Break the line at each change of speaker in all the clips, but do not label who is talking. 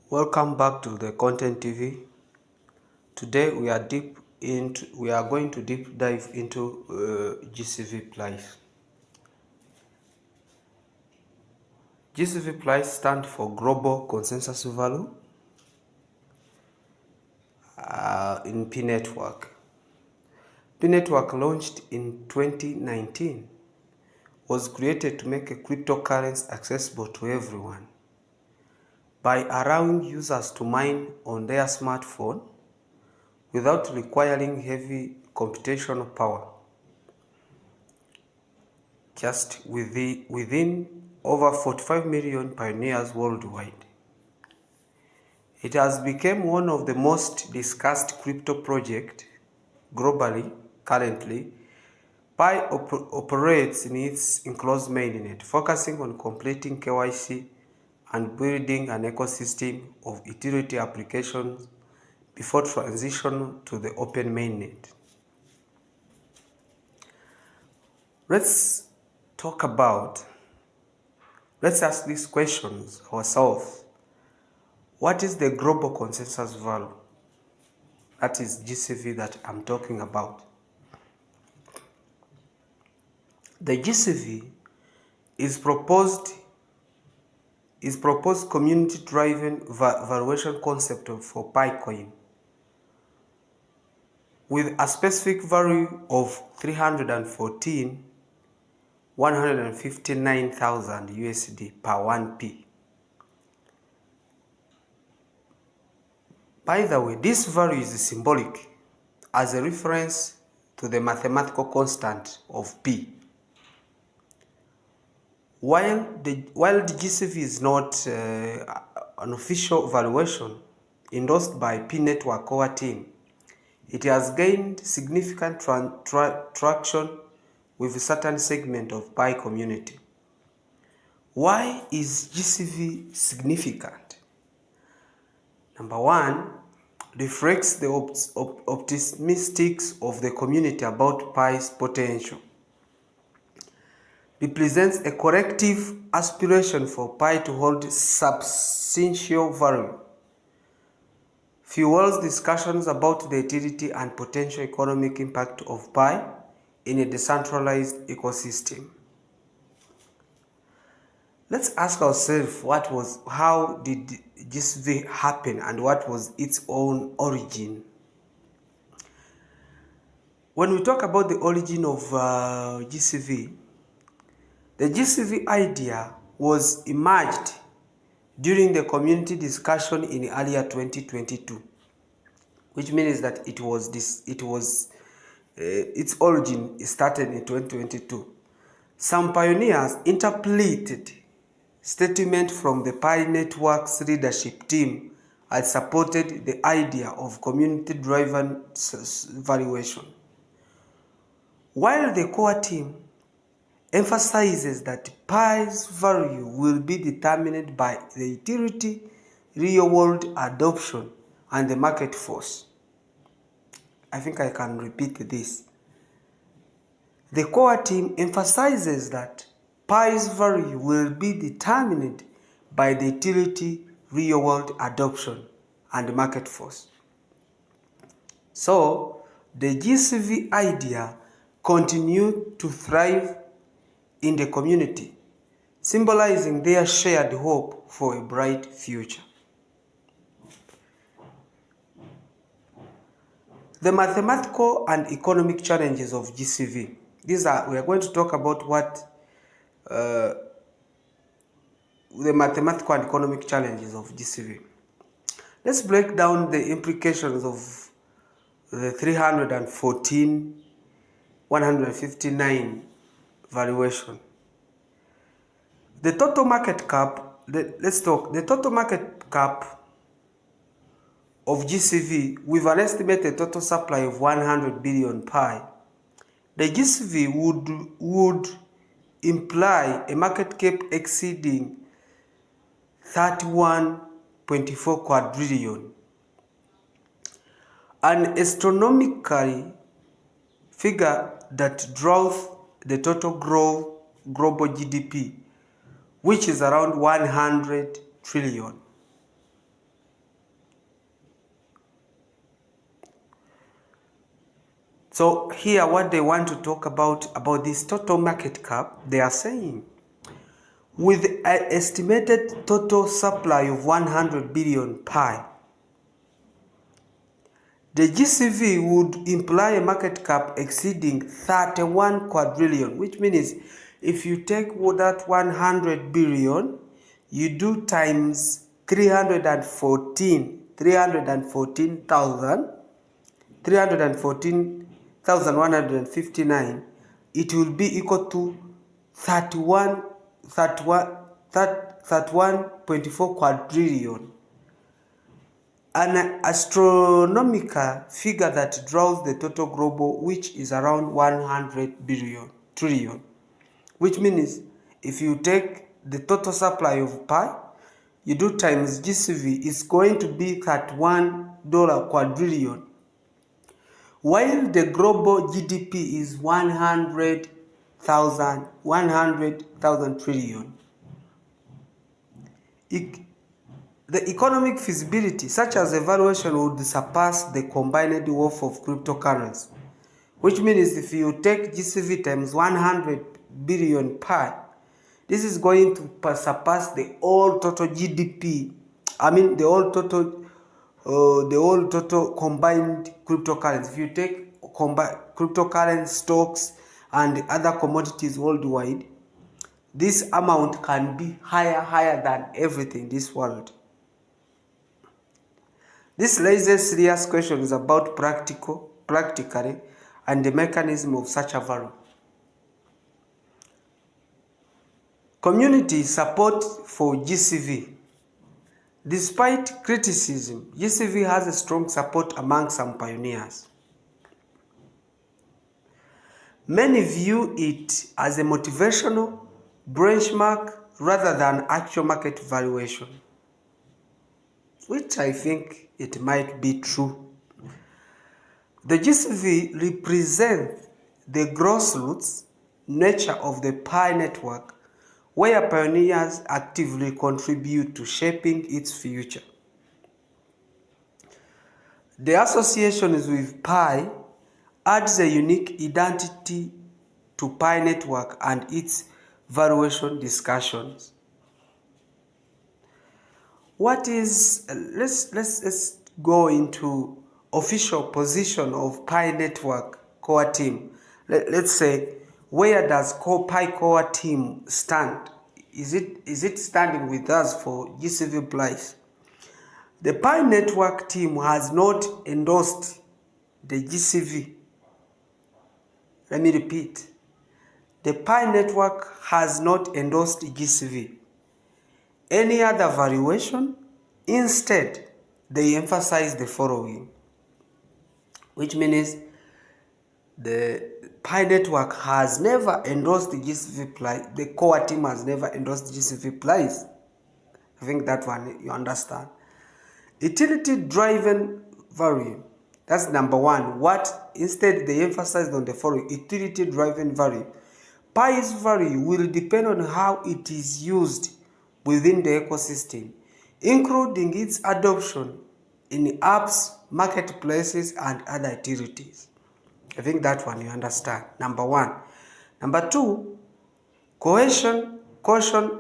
Welcome back to the Content TV. Today we are going to deep dive into GCV price. GCV price stands for Global Consensus Value in P Network. P Network, launched in 2019, was created to make a cryptocurrency accessible to everyone by allowing users to mine on their smartphone without requiring heavy computational power. Just within over 45 million pioneers worldwide. It has become one of the most discussed crypto projects globally currently. Pi operates in its enclosed mainnet, focusing on completing KYC and building an ecosystem of utility applications before transition to the open mainnet. Let's ask these questions ourselves. What is the global consensus value? That is GCV that I'm talking about. The GCV is proposed community-driven valuation concept for Picoin with a specific value of 159,000 USD per 1p. By the way, this value is symbolic as a reference to the mathematical constant of p. While the GCV is not an official valuation endorsed by P Network core team, it has gained significant traction with a certain segment of Pi community. Why is GCV significant? Number one, reflects the optimistics of the community about Pi's potential. Represents a collective aspiration for Pi to hold substantial value. Fuels discussions about the utility and potential economic impact of Pi in a decentralized ecosystem. Let's ask ourselves how did GCV happen and what was its own origin? When we talk about the origin of GCV, the GCV idea was emerged during the community discussion in earlier 2022, which means that its origin started in 2022. Some pioneers interpolated statement from the Pi Network's leadership team had supported the idea of community-driven valuation, while the core team emphasizes that Pi's value will be determined by the utility, real-world adoption, and the market force. I think I can repeat this. The core team emphasizes that Pi's value will be determined by the utility, real-world adoption, and market force. So, the GCV idea continued to thrive in the community, symbolizing their shared hope for a bright future. The mathematical and economic challenges of GCV. We are going to talk about what the mathematical and economic challenges of GCV. Let's break down the implications of the 159 valuation. The total market cap, the total market cap of GCV with an estimated total supply of 100 billion Pi. The GCV would imply a market cap exceeding 31.4 quadrillion, an astronomical figure that draws the total global GDP, which is around 100 trillion. So here what they want to talk about this total market cap, they are saying with an estimated total supply of 100 billion pi, the GCV would imply a market cap exceeding 31 quadrillion, which means if you take that 100 billion, you do times 314,159, it will be equal to 31.4 quadrillion. An astronomical figure that draws the total global, which is around 100 trillion, which means if you take the total supply of pi, you do times GCV, it's going to be $31 quadrillion, while the global GDP is 100,000 trillion. The economic feasibility, such as evaluation, would surpass the combined wealth of cryptocurrency, which means if you take GCV times 100 billion pi, this is going to surpass the whole total GDP. I mean the whole total combined cryptocurrency. If you take cryptocurrency, stocks, and other commodities worldwide, this amount can be higher than everything in this world. This raises serious questions about practically, and the mechanism of such a value. Community support for GCV. Despite criticism, GCV has a strong support among some pioneers. Many view it as a motivational benchmark rather than actual market valuation, which I think it might be true. The GCV represents the grassroots nature of the Pi network, where pioneers actively contribute to shaping its future. The associations with Pi adds a unique identity to Pi network and its valuation discussions. What is, let's go into official position of Pi network core team. Let's say, where does Pi core team stand? Is it standing with us for GCV price? The Pi network team has not endorsed the GCV. Let me repeat. The Pi network has not endorsed GCV. Any other valuation? Instead, they emphasize the following, which means the Pi network has never endorsed the GCV price. The core team has never endorsed GCV price. I think that one you understand. Utility-driven value. That's number one. What instead they emphasized on the following: utility-driven value. Pi's value will depend on how it is used within the ecosystem, including its adoption in apps, marketplaces, and other utilities. I think that one you understand. Number one. Number two, caution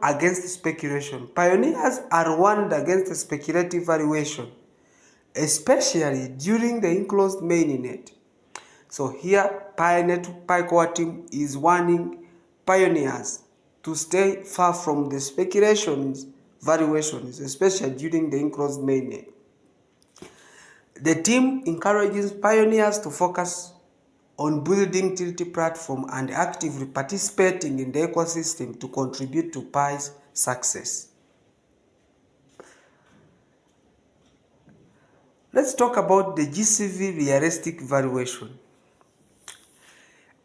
against speculation. Pioneers are warned against speculative valuation, especially during the enclosed mainnet. So here, Pi core team is warning pioneers to stay far from the speculations valuations, especially during the enclosed mainnet. The team encourages pioneers to focus on building utility platform and actively participating in the ecosystem to contribute to Pi's success. Let's talk about the GCV realistic valuation.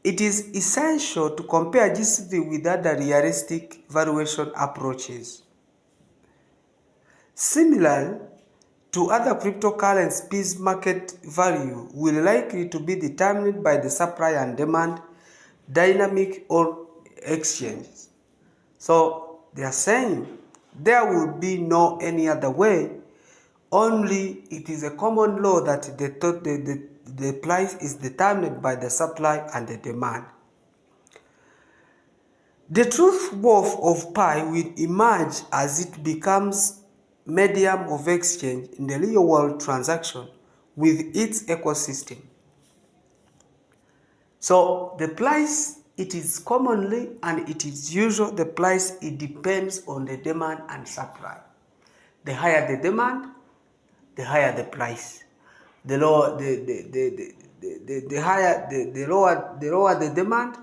It is essential to compare GCV with other realistic valuation approaches. Similar to other cryptocurrencies, market value will likely to be determined by the supply and demand dynamic or exchanges. So they are saying there will be no any other way. Only it is a common law that the the price is determined by the supply and the demand. The truth worth of pi will emerge as it becomes medium of exchange in the real world transaction with its ecosystem. So the price, it is commonly and it is usual, the price, it depends on the demand and supply. The higher the demand, the higher the price. The lower the higher the lower the demand,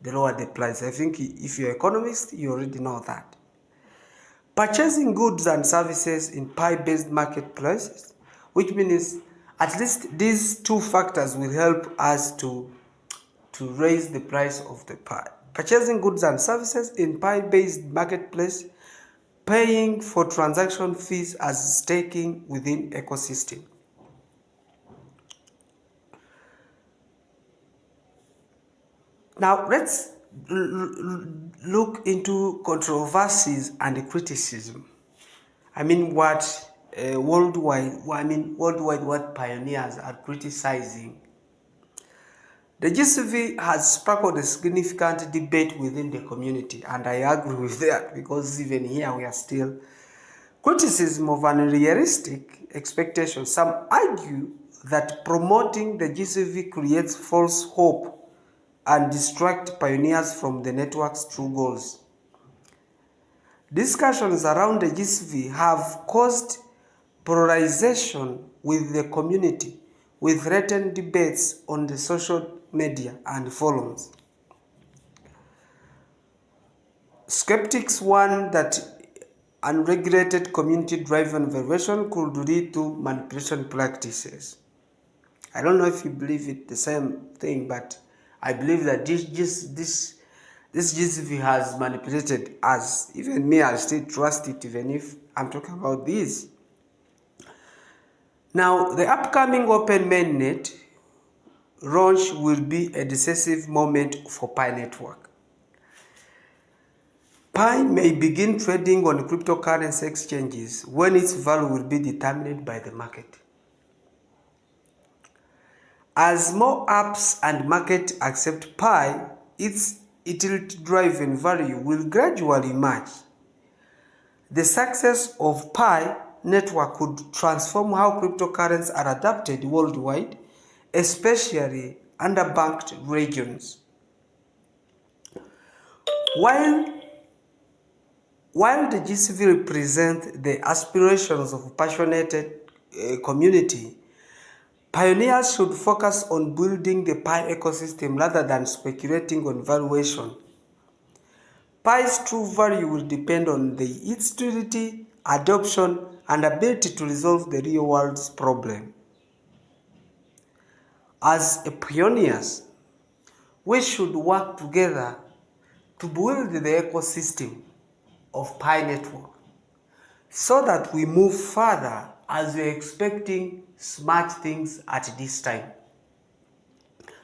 the lower the price. I think if you're an economist, you already know that. Purchasing goods and services in pi-based marketplaces, which means at least these two factors will help us to raise the price of the pi. Purchasing goods and services in pi-based marketplace, paying for transaction fees as staking within ecosystem. Now let's look into controversies and criticism. I mean what worldwide what pioneers are criticizing. The GCV has sparked a significant debate within the community, and I agree with that, because even here we are still criticism of unrealistic expectations. Some argue that promoting the GCV creates false hope and distract pioneers from the network's true goals. Discussions around the GCV have caused polarization with the community, with written debates on the social media and forums. Skeptics warn that unregulated community-driven valuation could lead to manipulation practices. I don't know if you believe it the same thing, but I believe that this GCV has manipulated us. Even me, I still trust it, even if I'm talking about this. Now, the upcoming open mainnet launch will be a decisive moment for Pi network. Pi may begin trading on cryptocurrency exchanges when its value will be determined by the market. As more apps and market accept Pi, its utility-driven value will gradually emerge. The success of Pi network could transform how cryptocurrencies are adopted worldwide, especially underbanked regions. While the GCV represents the aspirations of a passionate community, pioneers should focus on building the Pi ecosystem rather than speculating on valuation. Pi's true value will depend on its utility, adoption, and ability to resolve the real world's problem. As pioneers, we should work together to build the ecosystem of Pi network so that we move further as we're expecting smart things at this time.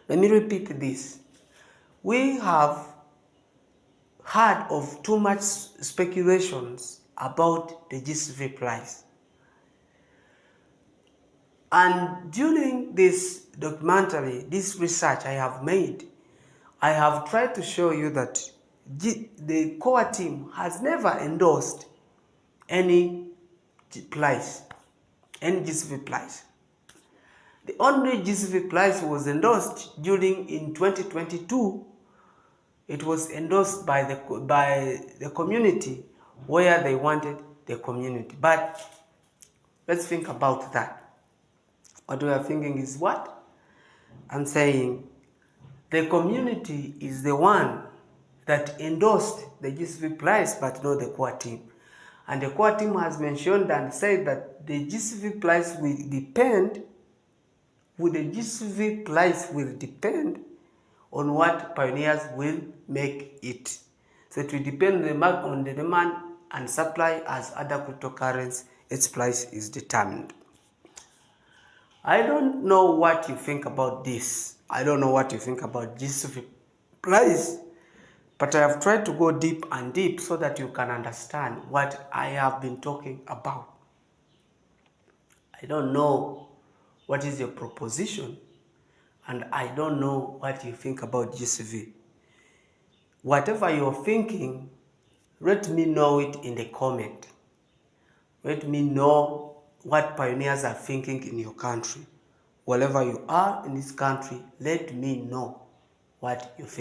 Let me repeat this. We have heard of too much speculations about the GCV price. And during this documentary, this research I have made, I have tried to show you that the core team has never endorsed any price, any GCV price. The only GCV price was endorsed in 2022. It was endorsed by the community, where they wanted the community. But let's think about that. What we are thinking is what? I'm saying the community is the one that endorsed the GCV price, but not the core team. And the core team has mentioned and said that the GCV price will depend, on what pioneers will make it. So it will depend on the demand and supply as other cryptocurrencies, its price is determined. I don't know what you think about this. I don't know what you think about GCV price, but I have tried to go deep and deep so that you can understand what I have been talking about. I don't know what is your proposition, and I don't know what you think about GCV. Whatever you're thinking, let me know it in the comment. Let me know what pioneers are thinking in your country. Wherever you are in this country, let me know what you think.